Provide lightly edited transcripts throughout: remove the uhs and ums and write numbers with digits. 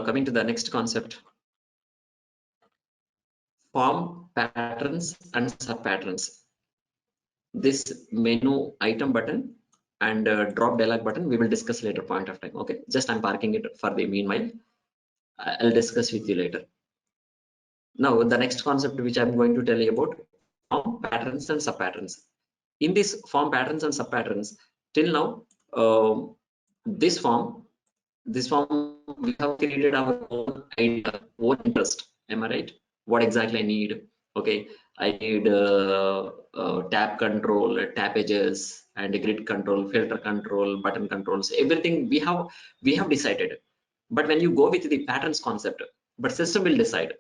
coming to the next concept, form patterns and sub patterns. This menu item button and drop dialog button we will discuss later point of time. Okay, just I'm parking it for the meanwhile. I'll discuss with you later. Now the next concept which I'm going to tell you about, form patterns and sub patterns. In this form patterns and sub patterns, till now this form we have created our own idea, own interest. Am I right? What exactly I need? Okay, I need tab control, tab edges, and grid control, filter control, button controls. Everything we have decided. But when you go with the patterns concept, but system will decide.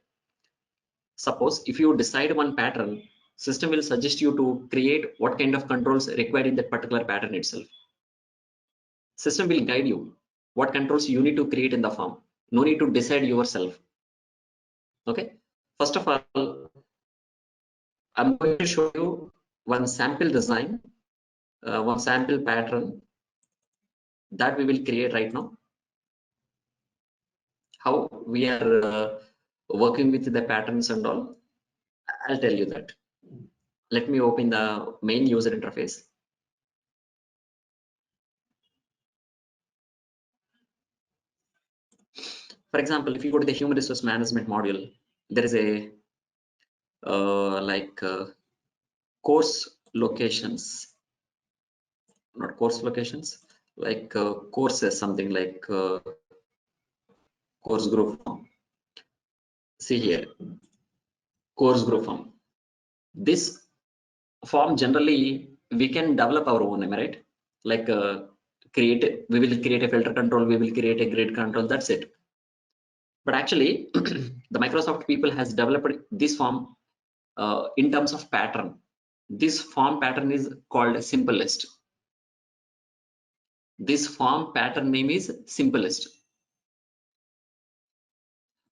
Suppose if you decide one pattern, system will suggest you to create what kind of controls required in that particular pattern itself. System will guide you what controls you need to create in the form. No need to decide yourself. Okay. First of all, I'm going to show you one sample design, one sample pattern that we will create right now. How we are working with the patterns and all, I'll tell you that. Let me open the main user interface. For example, if you go to the human resource management module, there is a course locations, not course locations, like courses, something like course group form. See here, course group form. This form generally we can develop our own, am I right? Like we will create a filter control, we will create a grid control, that's it. But actually, the Microsoft people has developed this form in terms of pattern. This form pattern is called simplest. This form pattern name is simplest.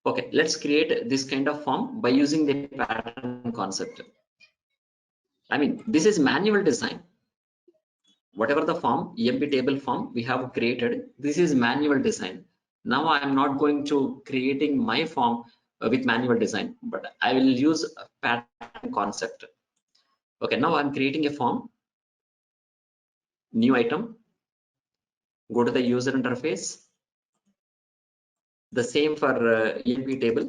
Okay, let's create this kind of form by using the pattern concept. I mean, this is manual design. Whatever the form, EMP table form we have created, this is manual design. Now I am not going to creating my form with manual design, but I will use a pattern concept. Okay, now I'm creating a form, new item, go to the user interface, the same for EMP table,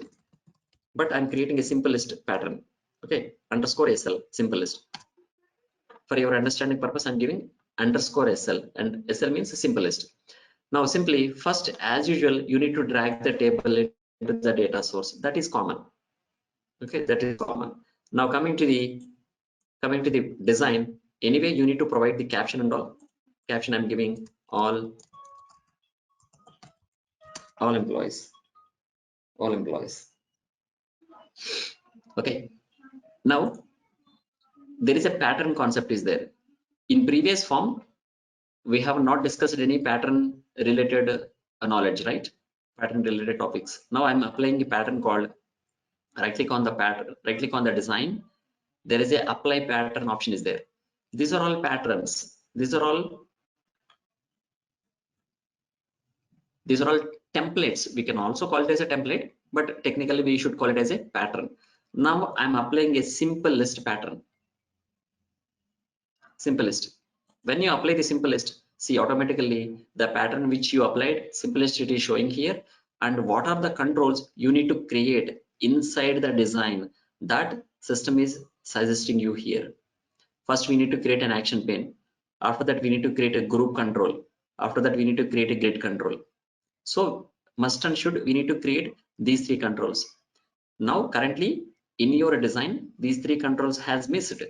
but I'm creating a simplest pattern. Okay, underscore SL, simplest. For your understanding purpose, I'm giving underscore SL, and SL means simplest. Now simply first, as usual, you need to drag the table into the data source. That is common. Okay, that is common. Now coming to the design, anyway you need to provide the caption and all. Caption I'm giving all employees. All employees. Okay. Now there is a pattern concept is there. In previous form, we have not discussed any pattern related knowledge, right? Pattern related topics. Now I'm applying a pattern called right click on the pattern, right click on the design. There is a apply pattern option is there. These are all patterns. These are all templates. We can also call it as a template, but technically we should call it as a pattern. Now I'm applying a simplest pattern. Simplest. When you apply the simplest, see automatically the pattern which you applied, simplest it is showing here, and what are the controls you need to create inside the design that system is suggesting you here. First we need to create an action pane. After that we need to create a group control. After that we need to create a grid control. So must and should we need to create these three controls. Now currently in your design these three controls has missed.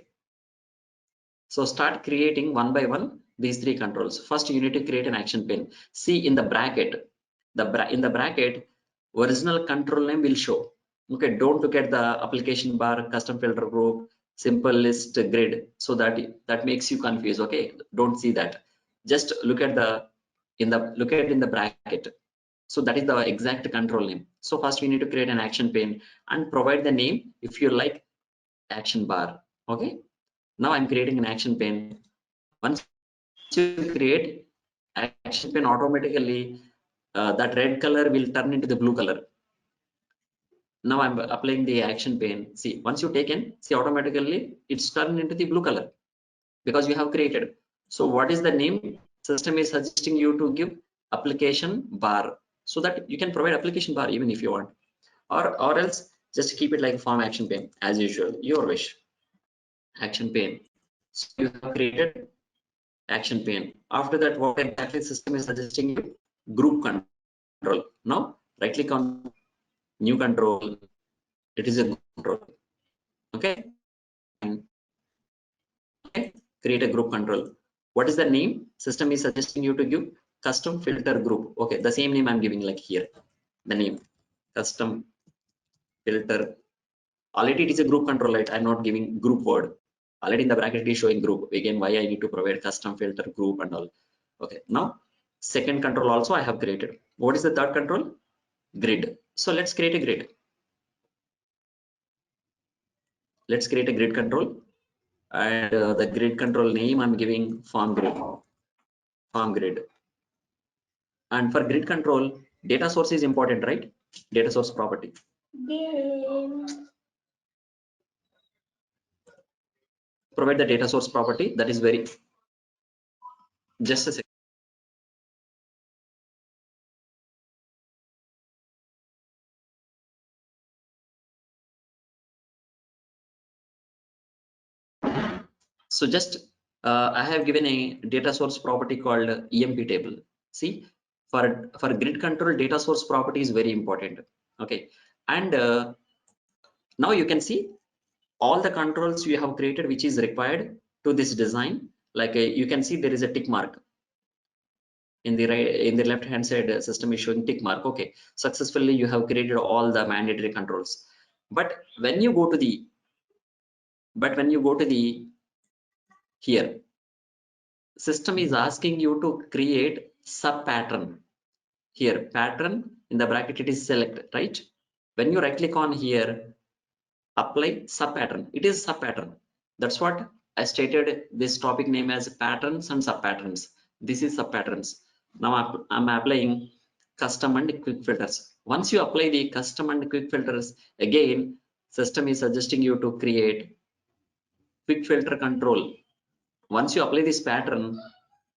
So start creating one by one these three controls. First you need to create an action pane. See in the bracket, in the bracket original control name will show. Okay, don't look at the application bar, custom filter group, simple list, grid, so that makes you confused. Okay, don't see that. Just look at in the bracket. So that is the exact control name. So first we need to create an action pane and provide the name if you like action bar. Okay, now I'm creating an action pane. Once you create action pane, automatically that red color will turn into the blue color. Now I'm applying the action pane. See, once you take in, see automatically it's turned into the blue color because you have created. So what is the name? System is suggesting you to give application bar so that you can provide application bar even if you want, or else just keep it like form action pane as usual, your wish. Action pane. So you have created action pane. After that, what exactly system is suggesting you? Group control. Now right click on new control. It is a group control. Okay. Okay. Create a group control. What is the name? System is suggesting you to give custom filter group. Okay, the same name I'm giving like here. The name custom filter. Already it is a group control, right? I'm not giving group word. Already in the bracket it is showing group. Again, why I need to provide custom filter group and all. Okay, now second control also I have created. What is the third control? Grid. So let's create a grid. Let's create a grid control, and the grid control name I'm giving form grid. Form grid. And for grid control, data source is important, right? Data source property. Provide the data source property. That is very, just a second. So just I have given a data source property called EMP table. See, for grid control, data source property is very important. Okay, and now you can see all the controls you have created which is required to this design. Like you can see there is a tick mark in the right, in the left hand side. System is showing tick mark. Okay, successfully you have created all the mandatory controls. But when you go to the here, system is asking you to create sub pattern. Here pattern, in the bracket it is select, right? When you right click on here, apply sub pattern, it is sub pattern. That's what I stated this topic name as patterns and sub patterns. This is sub patterns. Now I'm applying custom and quick filters. Once you apply the custom and quick filters, again system is suggesting you to create quick filter control. Once you apply this pattern,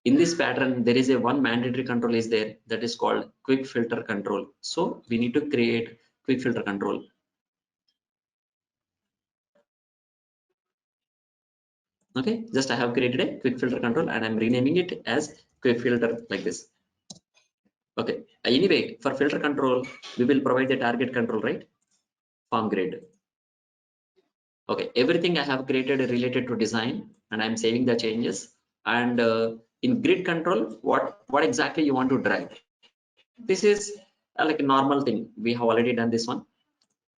in this pattern there is a one mandatory control is there, that is called quick filter control. So we need to create quick filter control. Okay, just I have created a quick filter control and I'm renaming it as quick filter like this. Okay, anyway for filter control we will provide the target control, right? Form grid. Okay, everything I have created related to design and I'm saving the changes. And in grid control, what exactly you want to drag? This is like a normal thing, we have already done this one.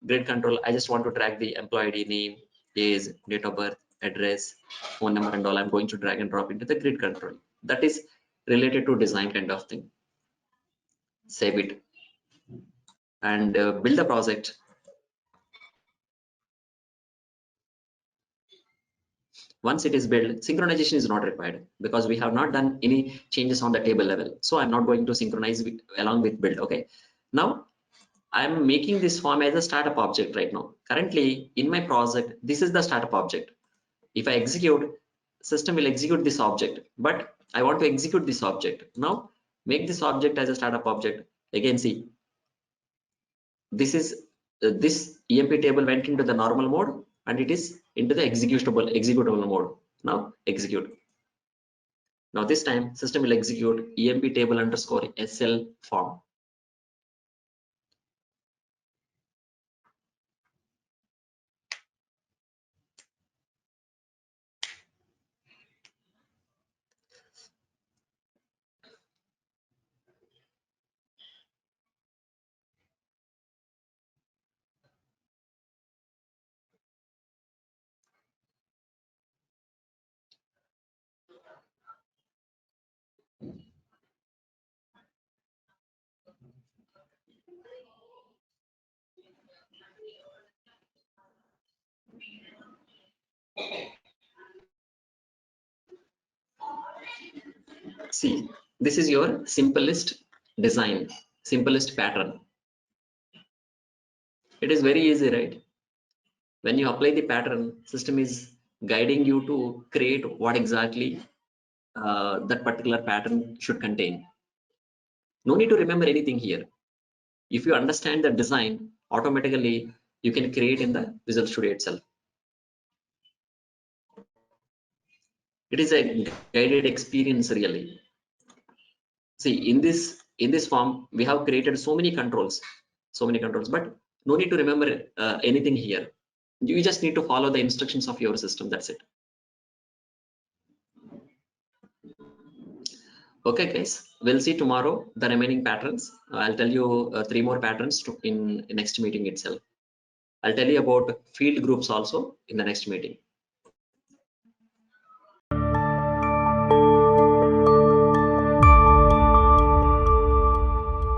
Grid control, I just want to drag the employee ID, name, age, date of birth, address, phone number and all. I'm going to drag and drop into the grid control. That is related to design kind of thing. Save it and build the project. Once it is built, synchronization is not required because we have not done any changes on the table level. So I'm not going to synchronize with, along with build. Okay, now I'm making this form as a startup object right now. Currently in my project, this is the startup object. If I execute, system will execute this object, but I want to execute this object. Now make this object as a startup object. Again, see, this is this EMP table went into the normal mode and it is into the executable mode. Now execute. Now this time system will execute EMP table underscore SL form. See, this is your simplest design. simplest pattern. It is very easy, right? When you apply the pattern, system is guiding you to create what exactly that particular pattern should contain. No need to remember anything here. If you understand the design, automatically you can create in the Visual Studio itself. It is a guided experience really. See, in this form, we have created so many controls, but no need to remember anything here. You just need to follow the instructions of your system. That's it. Okay, guys, we'll see tomorrow the remaining patterns. I'll tell you 3 more patterns in next meeting itself. I'll tell you about field groups also in the next meeting.